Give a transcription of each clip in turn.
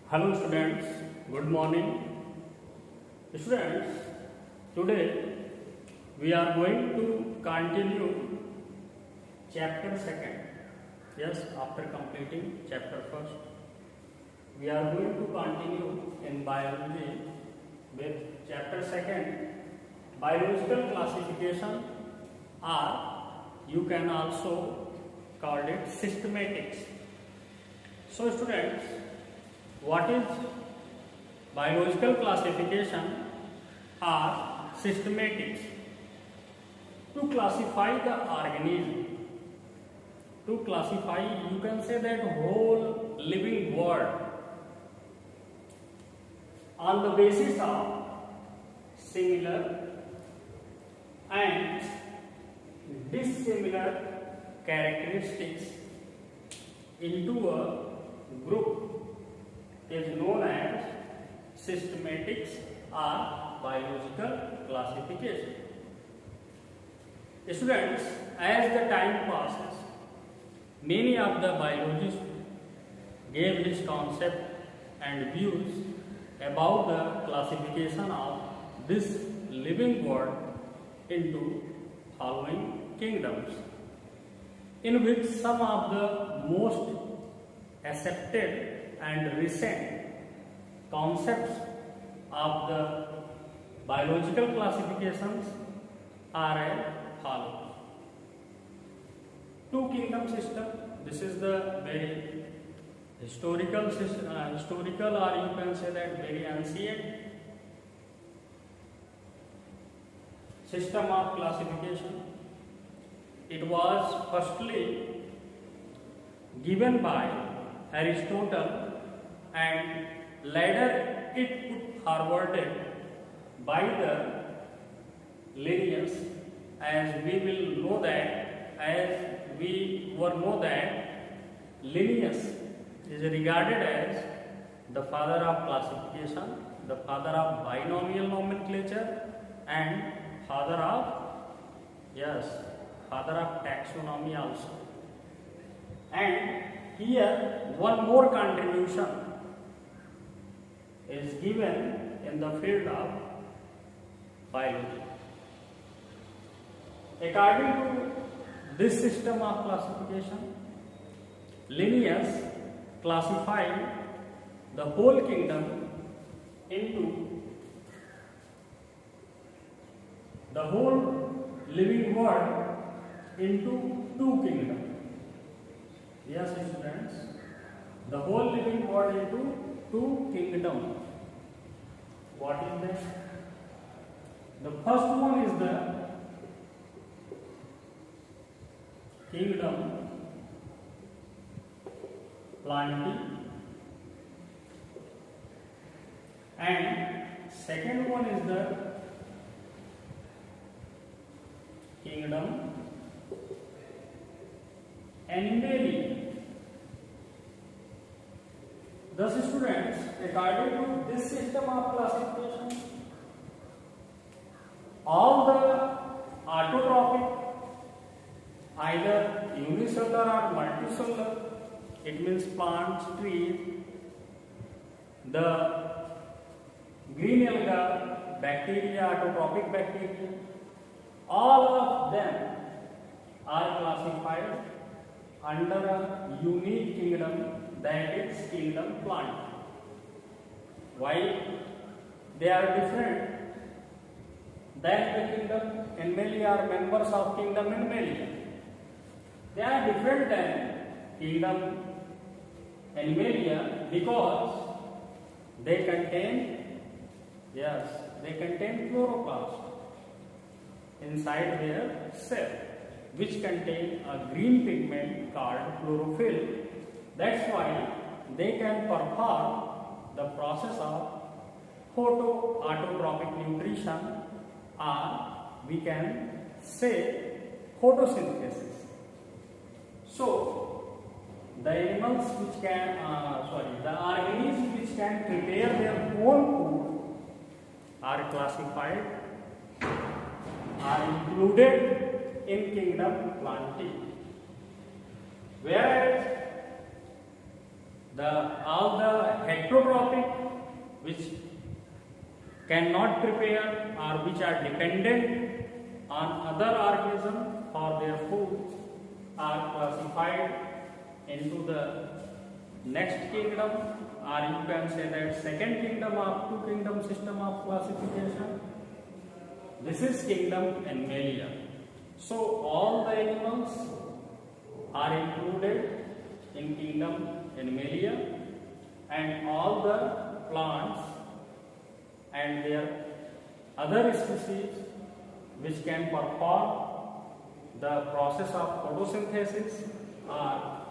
Hello students, good morning. Students, today we are going to continue chapter second. Yes, after completing chapter first, we are going to continue in biology with chapter second, biological classification, or you can also call it systematics. So students, what is biological classification or systematics? To classify the organism, to classify, you can say that whole living world on the basis of similar and dissimilar characteristics into a group is known as systematics or biological classification. Students, as the time passes, many of the biologists gave his concept and views about the classification of this living world into following kingdoms, in which some of the most accepted and recent concepts of the biological classifications are as follows. Two kingdom system. This is the very historical system, historical, or you can say that very ancient system of classification. It was firstly given by Aristotle and later it put forwarded by the Linnaeus, as we will know that, Linnaeus is regarded as the father of classification, the father of binomial nomenclature, and father of taxonomy also. And here one more contribution is given in the field of biology. According to this system of classification, Linnaeus classified the whole kingdom into the whole living world into two kingdoms. Yes, students, the whole living world into two kingdoms. What is that? The first one is the kingdom Plantae, and second one is the kingdom Animalia. Thus, students, according to this system of classification, all the autotrophic, either unicellular or multicellular, it means plants, trees, the green alga, bacteria, autotrophic bacteria, all of them are classified under a unique kingdom, that is kingdom Plantae. Why they are different than the kingdom Animalia, are members of kingdom Animalia. They are different than kingdom Animalia because they contain chloroplast inside their cell, which contain a green pigment called chlorophyll. That's why they can perform the process of autotrophic nutrition, or we can say photosynthesis. So the animals which can, the organisms which can prepare their own food are classified, are included in kingdom Plantae. Whereas all the heterotrophic, which cannot prepare or which are dependent on other organisms for their food, are classified into the next kingdom, or you can say that second kingdom of two kingdom system of classification. This is kingdom Animalia. So all the animals are included in kingdom Animalia, and all the plants and their other species which can perform the process of photosynthesis are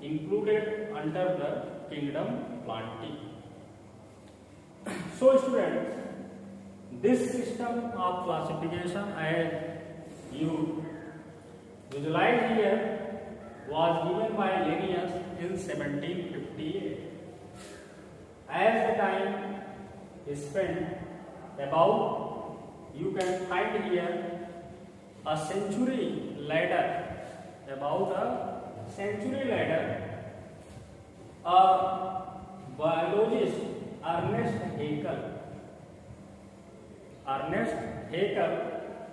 included under the kingdom Plantae. So students, this system of classification as you visualize here was given by Linnaeus in 1758. As the time is spent about, you can find here a century later, about a century later, a biologist Ernest Haeckel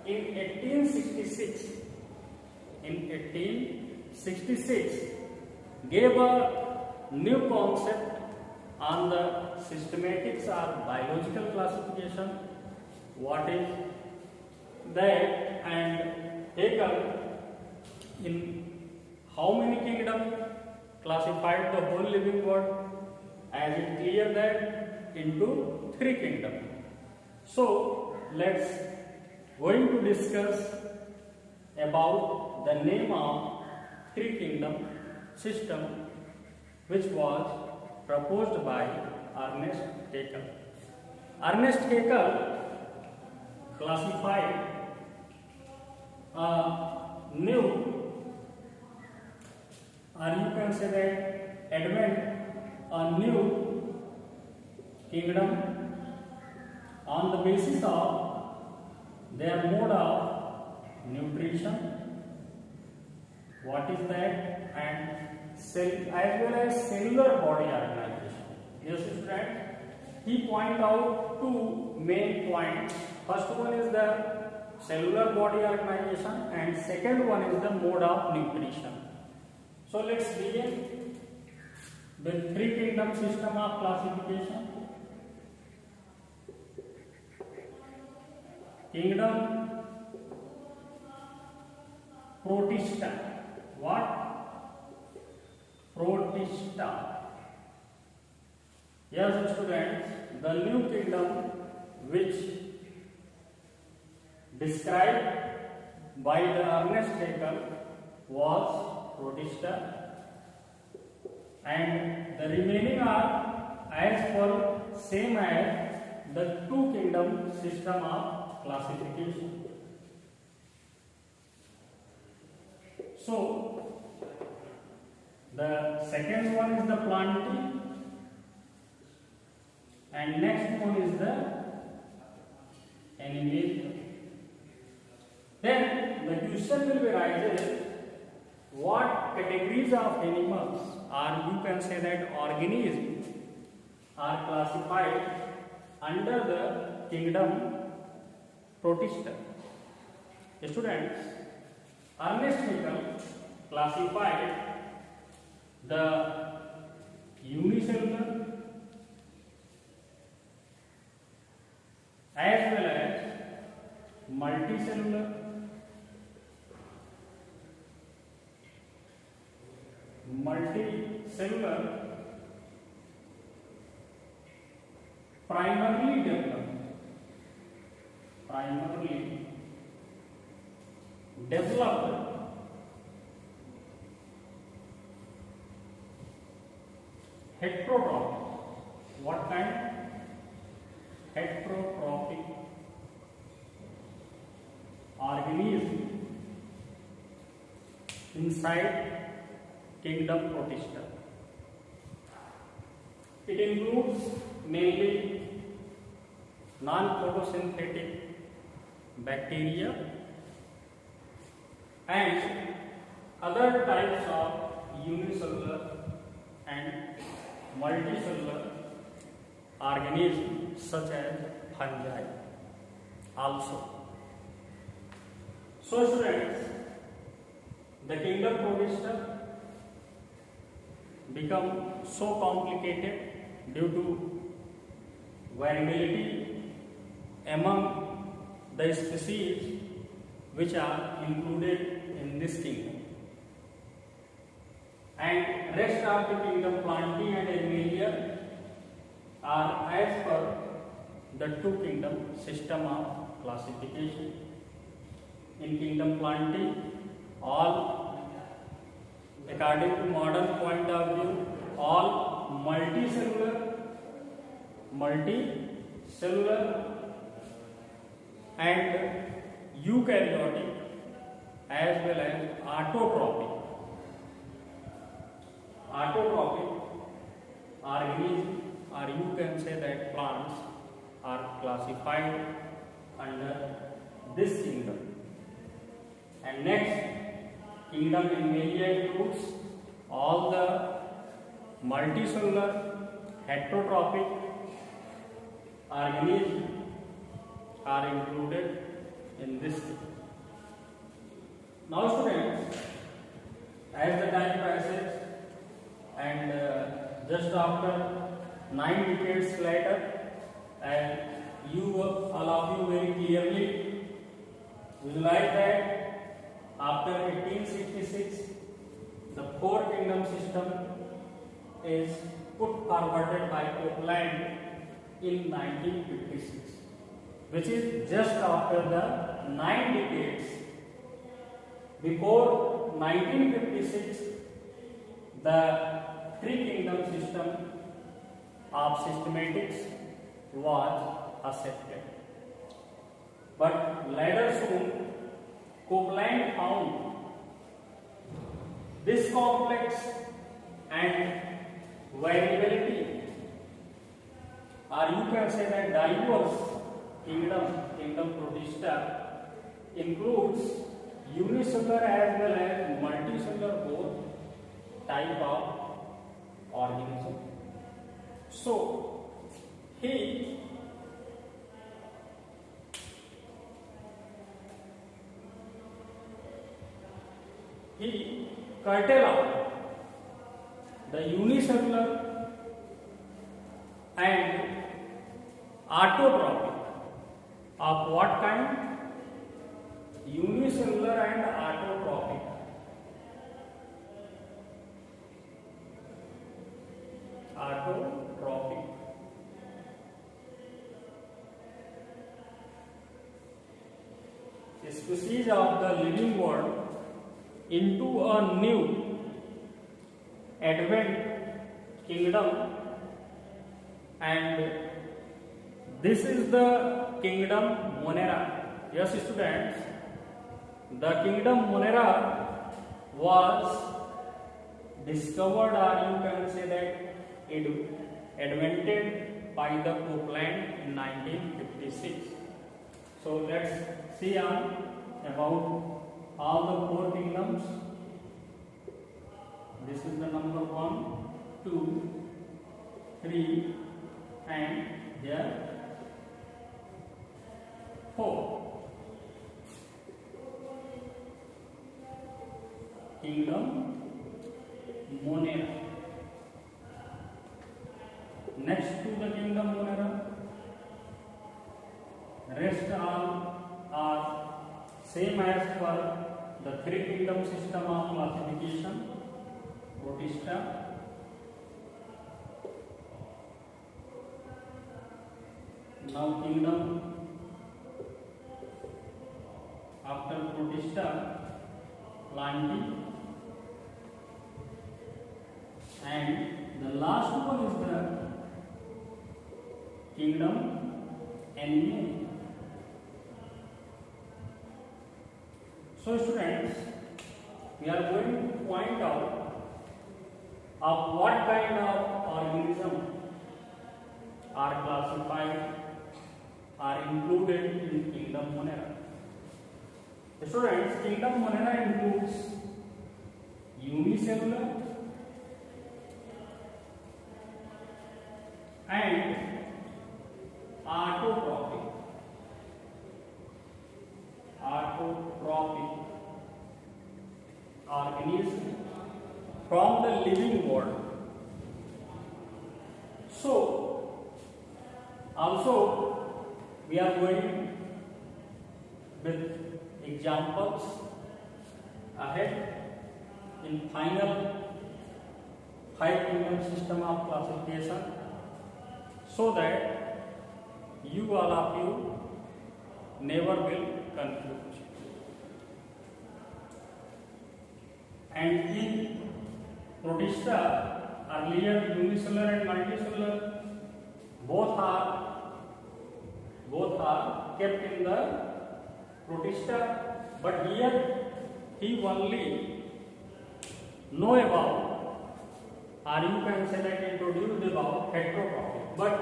in 1866 gave a new concept on the systematics or biological classification. What is that? And Haeckel in how many kingdoms classified the whole living world, as it clear that into 3 kingdoms. So let's going to discuss about the name of 3 kingdom system which was proposed by Ernest Haeckel. Ernest Haeckel classified a new, or you can say that advent a new kingdom on the basis of their mode of nutrition. What is that? And cell, as well as cellular body organization. Yes, student. He point out 2 main points. First one is the cellular body organization, and second one is the mode of nutrition. So let's begin with 3 kingdom system of classification. Kingdom Protista. What? Protista. Yes, students, the new kingdom which described by the Ernest Haeckel was Protista, and the remaining are as per same as the 2 kingdom system of classification. So the second one is the Plantae, and next one is the Animalia. Then the question will be arises, what categories of animals, or you can say that organisms, are classified under the kingdom Protista? Students, Ernest Haeckel classified the unicellular as well as multicellular, primarily developed heterotrophic. What kind? Heterotrophic organism inside kingdom Protista. It includes mainly non-photosynthetic bacteria and other types of unicellular and multicellular organisms such as fungi also. So students, the kingdom Protista become so complicated due to variability among the species which are included in this kingdom. And rest of the kingdom Plantae and Animalia are as per the two kingdom system of classification. In kingdom Plantae, all according to modern point of view, all multicellular and eukaryotic as well as autotrophic organisms, or you can say that plants are classified under this kingdom. And next, kingdom Animalia includes all the multicellular heterotrophic organisms are included in this kingdom. Now students, as the time passes and just after 9 decades later, and you all of you very clearly visualize that after 1866 the four kingdom system is put forwarded by Copeland in 1956, which is just after the 9 decades. Before 1956, the three kingdom system of systematics was accepted. But later soon, Copeland found this complex and variability, or you can say that diverse kingdom Protista includes unicellular as well as multicellular both type of organism. So he curtailed out the unicellular and autotrophic of what kind? Unicellular and autotrophic. Autotrophic. Species of the living world into a new advent kingdom, and this is the kingdom Monera. Yes students, the kingdom Monera was discovered, or you can say that invented by the Copeland in 1956. So let's see on about all the four kingdoms. This is the number 1, 2, 3 and here 4. Kingdom Monera. Next to the kingdom Monera, rest all are same as per the three kingdom system of classification, Protista, now kingdom after Protista, Plantae, and the last one is the kingdom Animalia. So students, we are going to point out of what kind of organism are classified, are included in kingdom Monera. Students, kingdom Monera includes unicellular and autotrophic organism from the living world. So, also we are going with examples ahead in final 5 kingdom system of classification, so that you all of you never will confuse. And in Protista, earlier unicellular and multicellular both are kept in the Protista, but here he only know about, or you can say that introduced about heterotrophic. But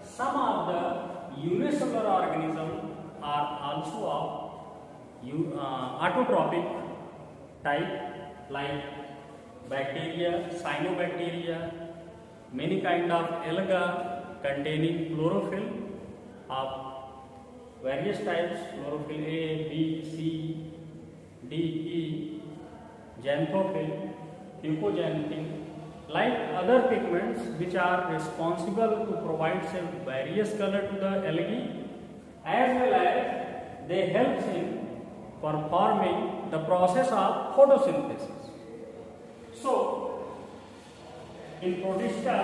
some of the unicellular organisms are also of autotrophic type, like bacteria, cyanobacteria, many kind of alga containing chlorophyll of various types, chlorophyll A, B, C, D, E, xanthophyll, fucoxanthin, like other pigments which are responsible to provide various color to the algae, as well as they help in performing the process of photosynthesis. So, in Protista,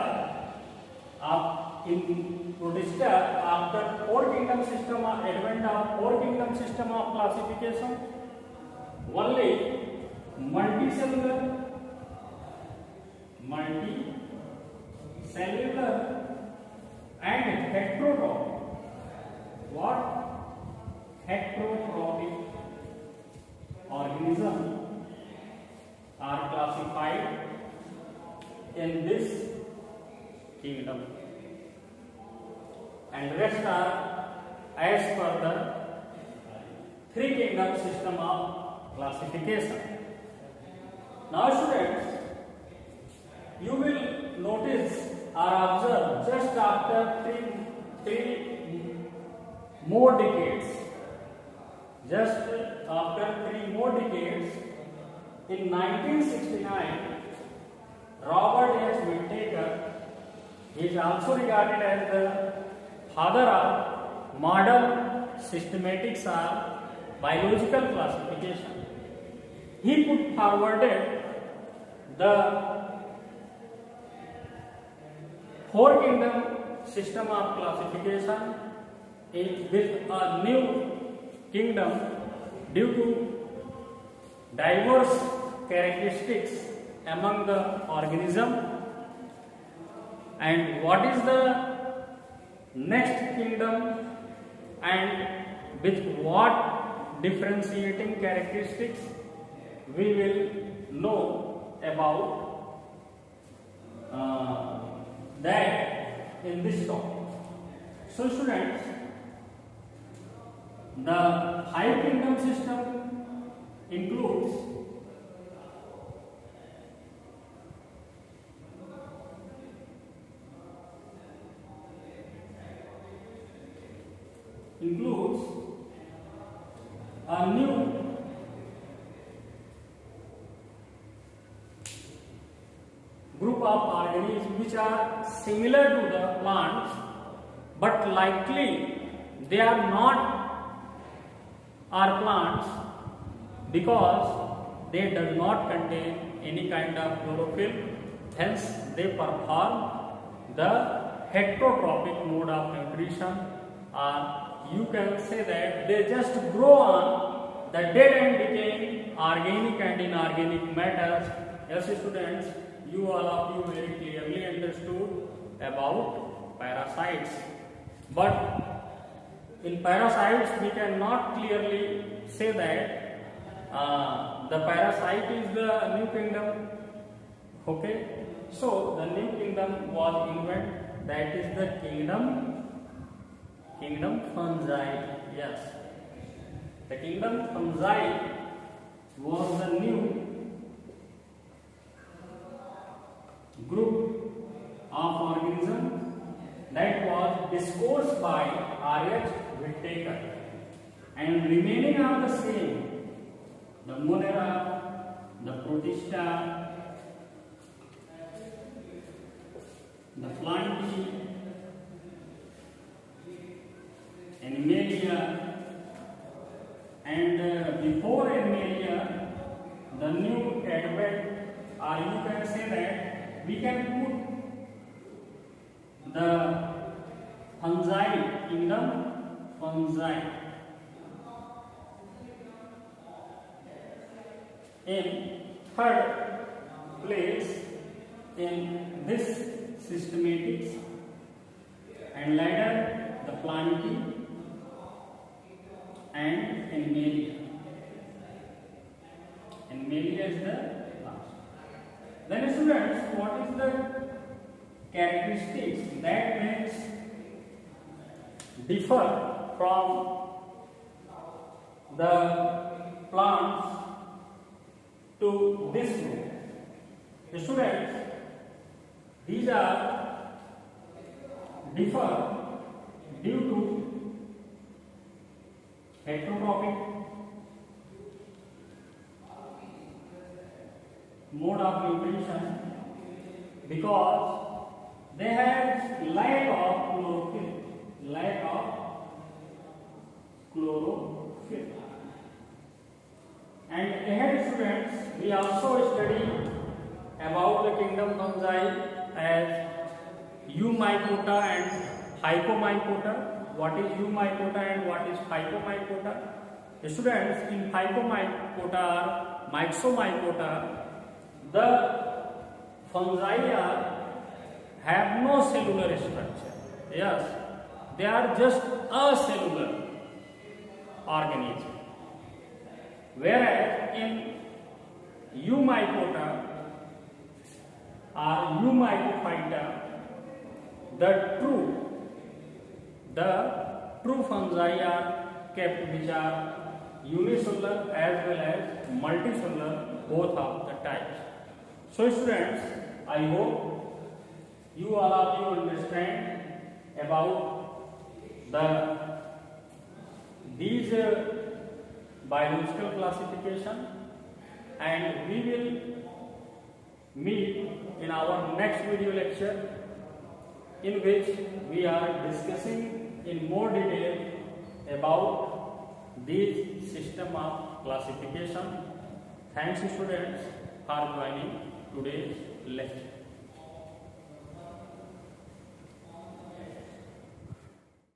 after 4 kingdom system of advent of 4 kingdom system of classification, only multicellular, and heterotrophic. What? Heterotrophic organisms are classified in this kingdom, and rest are as per the 3 kingdom system of classification. Now students, you will notice or observe just after three more decades, in 1969, Robert H. Whittaker is also regarded as the father of modern systematics or biological classification. He put forwarded the 4 kingdom system of classification with a new kingdom due to diverse characteristics among the organism. And what is the next kingdom, and with what differentiating characteristics, we will know about that in this topic. So students, the 5 kingdom system includes a new group of organisms which are similar to the plants, but likely they are not are plants because they do not contain any kind of chlorophyll, hence they perform the heterotrophic mode of nutrition, or you can say that they just grow on the dead and decaying organic and inorganic matters. Yes students, you all of you very clearly understood about parasites, but in parasites we cannot clearly say that the parasite is the new kingdom. Okay, so the new kingdom was invented, that is the kingdom fungi. Yes, the kingdom fungi was the new group of organisms discourse by R.H. Whittaker, and remaining are the same: the Monera, the Protista, the Flanty, Animalia, and before Animalia, the new advent, or you can say that we can put the fungi, kingdom fungi, in third place in this systematics, and later the Plantae and Animalia. Animalia is the last. Then students, what is the characteristics that makes differ from the plants to this group? Students, these are differ due to heterotrophic mode of nutrition, because they have lack of chlorophyll, And ahead students, we also study about the kingdom fungi as Eumycota and Hypomycota. What is Eumycota and what is Hypomycota? Students, in Hypomycota or Myxomycota, the fungi have no cellular structure. Yes, they are just a cellular organism. Whereas in Eumycota or Eumycophyta, the true fungi are kept, which are unicellular as well as multicellular, both of the types. So students, I hope you all of you understand about these biological classification, and we will meet in our next video lecture, in which we are discussing in more detail about this system of classification. Thanks students for joining today's lecture.